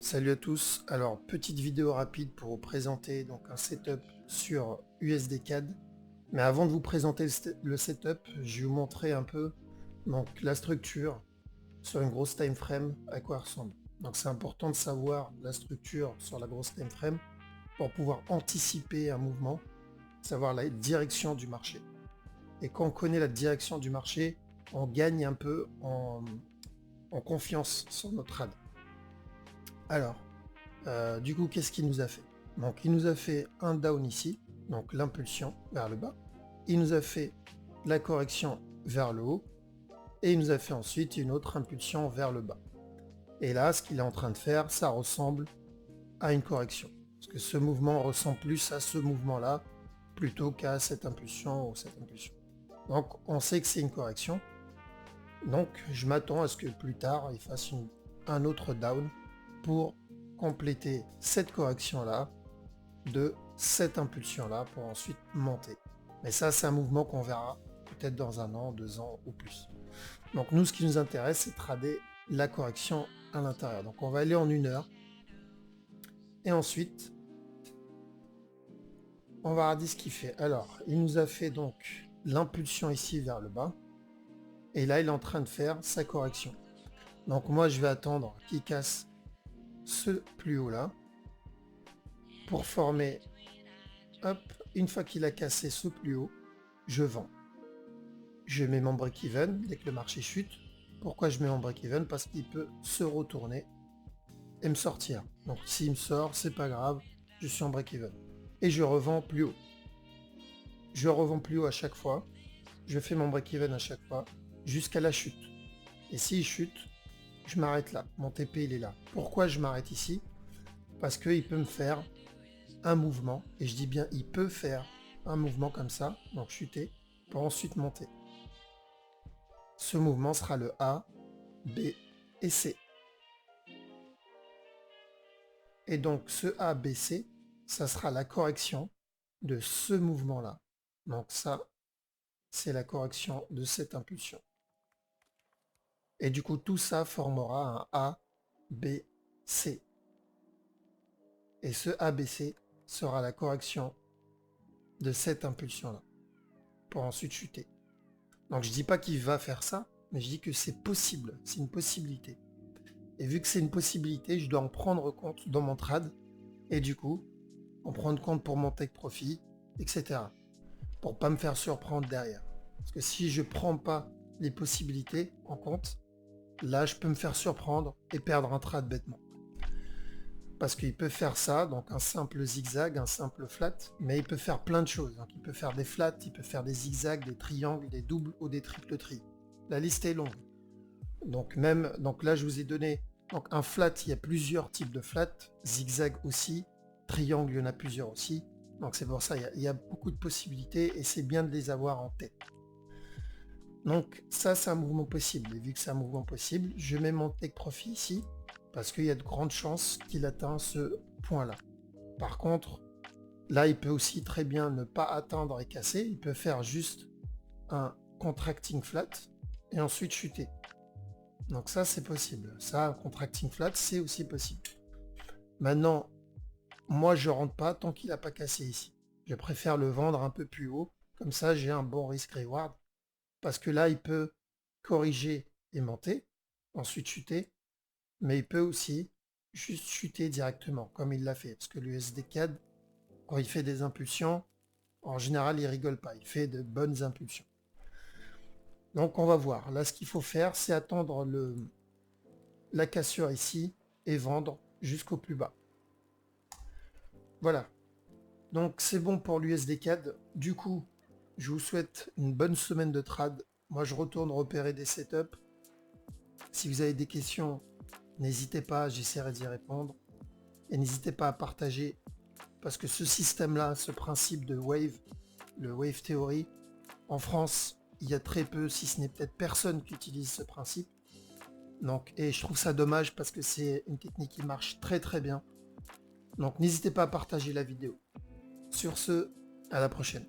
Salut à tous, alors petite vidéo rapide pour vous présenter donc un setup sur USDCAD. Mais avant de vous présenter le setup, je vais vous montrer un peu donc, la structure sur une grosse time frame, à quoi elle ressemble. Donc c'est important de savoir la structure sur la grosse time frame pour pouvoir anticiper un mouvement, savoir la direction du marché. Et quand on connaît la direction du marché, on gagne un peu en confiance sur notre trade. Alors, du coup, qu'est-ce qu'il nous a fait? Donc, il nous a fait un down ici, donc l'impulsion vers le bas. Il nous a fait la correction vers le haut. Et il nous a fait ensuite une autre impulsion vers le bas. Et là, ce qu'il est en train de faire, ça ressemble à une correction. Parce que ce mouvement ressemble plus à ce mouvement-là, plutôt qu'à cette impulsion ou cette impulsion. Donc, on sait que c'est une correction. Donc, je m'attends à ce que plus tard, il fasse un autre down pour compléter cette correction-là de cette impulsion-là pour ensuite monter. Mais ça, c'est un mouvement qu'on verra peut-être dans 1 an, 2 ans ou plus. Donc nous, ce qui nous intéresse, c'est trader la correction à l'intérieur. Donc on va aller en 1 heure. Et ensuite, on va regarder ce qu'il fait. Alors, il nous a fait donc l'impulsion ici vers le bas. Et là, il est en train de faire sa correction. Donc moi, je vais attendre qu'il casse ce plus haut là pour former, hop, une fois qu'il a cassé ce plus haut, je vends. Je mets mon break-even dès que le marché chute. Pourquoi je mets mon break-even? Parce qu'il peut se retourner et me sortir. Donc s'il me sort, c'est pas grave, je suis en break-even. Et je revends plus haut. Je revends plus haut à chaque fois. Je fais mon break-even à chaque fois jusqu'à la chute. Et s'il chute, je m'arrête là. Mon TP, il est là. Pourquoi je m'arrête ici? Parce qu'il peut me faire un mouvement. Et je dis bien, il peut faire un mouvement comme ça. Donc chuter pour ensuite monter. Ce mouvement sera le A, B et C. Et donc ce A, B, C, ça sera la correction de ce mouvement-là. Donc ça, c'est la correction de cette impulsion. Et du coup, tout ça formera un A, B, C. Et ce A, B, C sera la correction de cette impulsion-là, pour ensuite chuter. Donc je dis pas qu'il va faire ça, mais je dis que c'est possible, c'est une possibilité. Et vu que c'est une possibilité, je dois en prendre compte dans mon trade, et du coup, en prendre compte pour mon take profit, etc. Pour pas me faire surprendre derrière. Parce que si je prends pas les possibilités en compte, là je peux me faire surprendre et perdre un trade bêtement. Parce qu'il peut faire ça, donc un simple zigzag, un simple flat, mais il peut faire plein de choses. Donc il peut faire des flats, il peut faire des zigzags, des triangles, des doubles ou des triples tri. La liste est longue. Donc là je vous ai donné donc un flat, il y a plusieurs types de flats, zigzag aussi, triangle, il y en a plusieurs aussi. Donc c'est pour ça, il y a beaucoup de possibilités et c'est bien de les avoir en tête. Donc ça, c'est un mouvement possible. Et vu que c'est un mouvement possible, je mets mon take profit ici parce qu'il y a de grandes chances qu'il atteigne ce point-là. Par contre, là, il peut aussi très bien ne pas atteindre et casser. Il peut faire juste un contracting flat et ensuite chuter. Donc ça, c'est possible. Ça, un contracting flat, c'est aussi possible. Maintenant, moi, je rentre pas tant qu'il n'a pas cassé ici. Je préfère le vendre un peu plus haut. Comme ça, j'ai un bon risk-reward. Parce que là, il peut corriger et monter, ensuite chuter. Mais il peut aussi juste chuter directement, comme il l'a fait. Parce que l'USD-CAD, quand il fait des impulsions, en général, il rigole pas. Il fait de bonnes impulsions. Donc, on va voir. Là, ce qu'il faut faire, c'est attendre la cassure ici et vendre jusqu'au plus bas. Voilà. Donc, c'est bon pour l'USD-CAD. Du coup, je vous souhaite une bonne semaine de trade. Moi, je retourne repérer des setups. Si vous avez des questions, n'hésitez pas, j'essaierai d'y répondre. Et n'hésitez pas à partager, parce que ce système-là, ce principe de wave, le wave theory, en France, il y a très peu, si ce n'est peut-être personne qui utilise ce principe. Donc, et je trouve ça dommage parce que c'est une technique qui marche très très bien. Donc n'hésitez pas à partager la vidéo. Sur ce, à la prochaine.